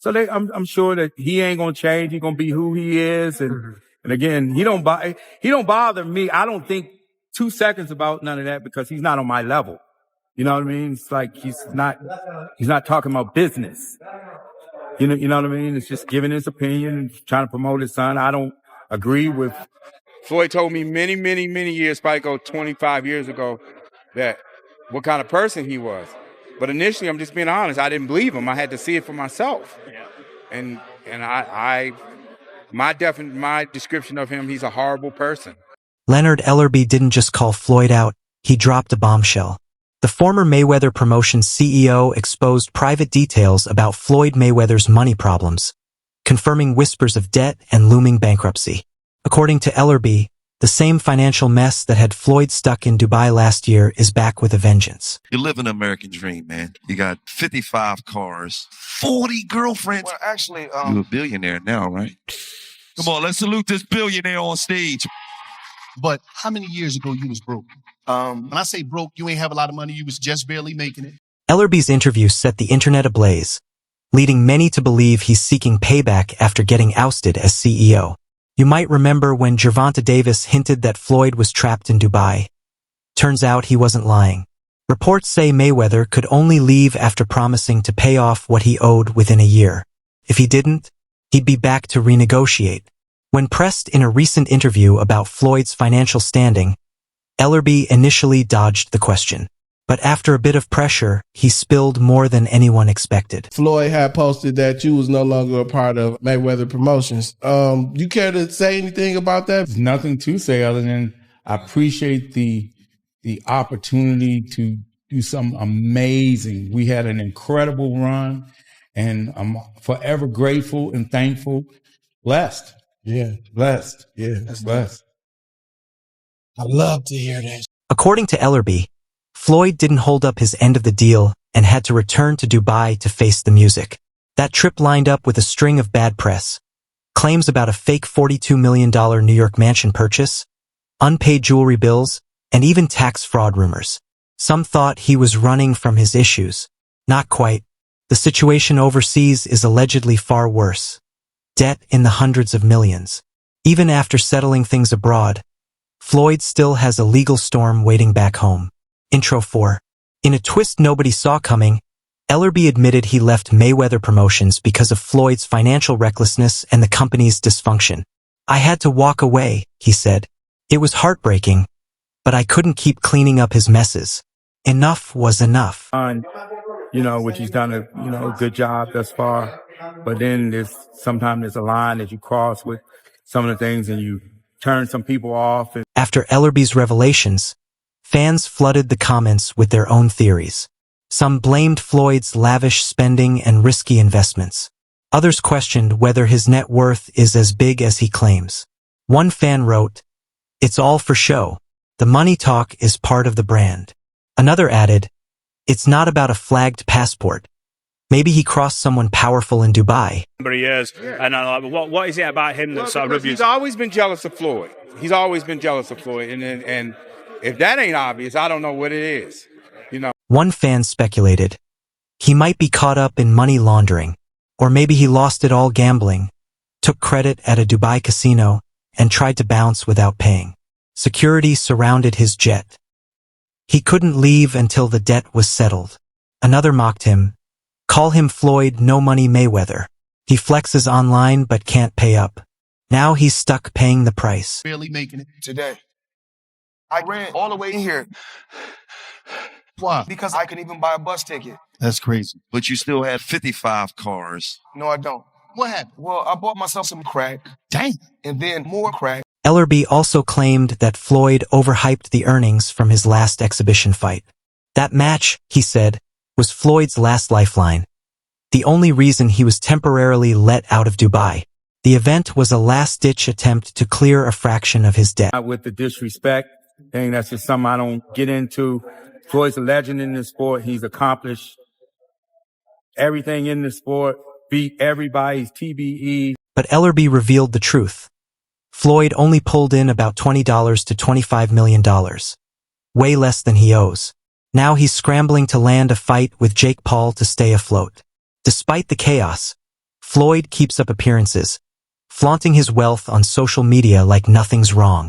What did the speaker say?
So I'm sure that he ain't gonna change. He's gonna be who he is. And again, he don't bother me. I don't think 2 seconds about none of that because he's not on my level. You know what I mean? It's like he's not talking about business. You know what I mean? It's just giving his opinion and trying to promote his son. I don't agree with. Floyd told me many, many, many years, probably 25 years ago, that what kind of person he was. But initially, I'm just being honest, I didn't believe him. I had to see it for myself. And my description of him, he's a horrible person. Leonard Ellerbe didn't just call Floyd out, he dropped a bombshell. The former Mayweather Promotions CEO exposed private details about Floyd Mayweather's money problems, confirming whispers of debt and looming bankruptcy. According to Ellerbe, the same financial mess that had Floyd stuck in Dubai last year is back with a vengeance. You live an American dream, man. You got 55 cars, 40 girlfriends. Well, actually, you're a billionaire now, right? Come on, let's salute this billionaire on stage. But how many years ago you was broke? When I say broke, you ain't have a lot of money. You was just barely making it. Ellerbe's interview set the internet ablaze, leading many to believe he's seeking payback after getting ousted as CEO. You might remember when Gervonta Davis hinted that Floyd was trapped in Dubai. Turns out he wasn't lying. Reports say Mayweather could only leave after promising to pay off what he owed within a year. If he didn't, he'd be back to renegotiate. When pressed in a recent interview about Floyd's financial standing, Ellerbe initially dodged the question. But after a bit of pressure, he spilled more than anyone expected. Floyd had posted that you was no longer a part of Mayweather Promotions. You care to say anything about that? There's nothing to say other than I appreciate the opportunity to do something amazing. We had an incredible run, and I'm forever grateful and thankful. Blessed. Yeah. Blessed. Yeah. That's blessed. I love to hear that. According to Ellerbe, Floyd didn't hold up his end of the deal and had to return to Dubai to face the music. That trip lined up with a string of bad press, claims about a fake $42 million New York mansion purchase, unpaid jewelry bills, and even tax fraud rumors. Some thought he was running from his issues. Not quite. The situation overseas is allegedly far worse. Debt in the hundreds of millions. Even after settling things abroad, Floyd still has a legal storm waiting back home. Intro 4. In a twist nobody saw coming, Ellerbe admitted he left Mayweather Promotions because of Floyd's financial recklessness and the company's dysfunction. I had to walk away, he said. It was heartbreaking, but I couldn't keep cleaning up his messes. Enough was enough. Which he's done a good job thus far. But then sometimes there's a line that you cross with some of the things and you turn some people off. After Ellerbe's revelations, fans flooded the comments with their own theories. Some blamed Floyd's lavish spending and risky investments. Others questioned whether his net worth is as big as he claims. One fan wrote, "It's all for show. The money talk is part of the brand." Another added, "It's not about a flagged passport. Maybe he crossed someone powerful in Dubai." But he is, and I'm like, what is it about him that's sort of He's always been jealous of Floyd. He's always been jealous of Floyd, and if that ain't obvious, I don't know what it is. One fan speculated, he might be caught up in money laundering, or maybe he lost it all gambling, took credit at a Dubai casino, and tried to bounce without paying. Security surrounded his jet. He couldn't leave until the debt was settled. Another mocked him, "Call him Floyd No Money Mayweather. He flexes online but can't pay up. Now he's stuck paying the price." Barely making it today. I ran all the way in here. Why? Because I couldn't even buy a bus ticket. That's crazy. But you still had 55 cars. No, I don't. What happened? Well, I bought myself some crack. Dang. And then more crack. Ellerbe also claimed that Floyd overhyped the earnings from his last exhibition fight. That match, he said, was Floyd's last lifeline. The only reason he was temporarily let out of Dubai. The event was a last-ditch attempt to clear a fraction of his debt. With the disrespect thing, that's just something I don't get into. Floyd's a legend in this sport. He's accomplished everything in the sport, beat everybody's TBE. But Ellerbe revealed the truth. Floyd only pulled in about $20 to $25 million. Way less than he owes. Now he's scrambling to land a fight with Jake Paul to stay afloat. Despite the chaos, Floyd keeps up appearances, flaunting his wealth on social media like nothing's wrong.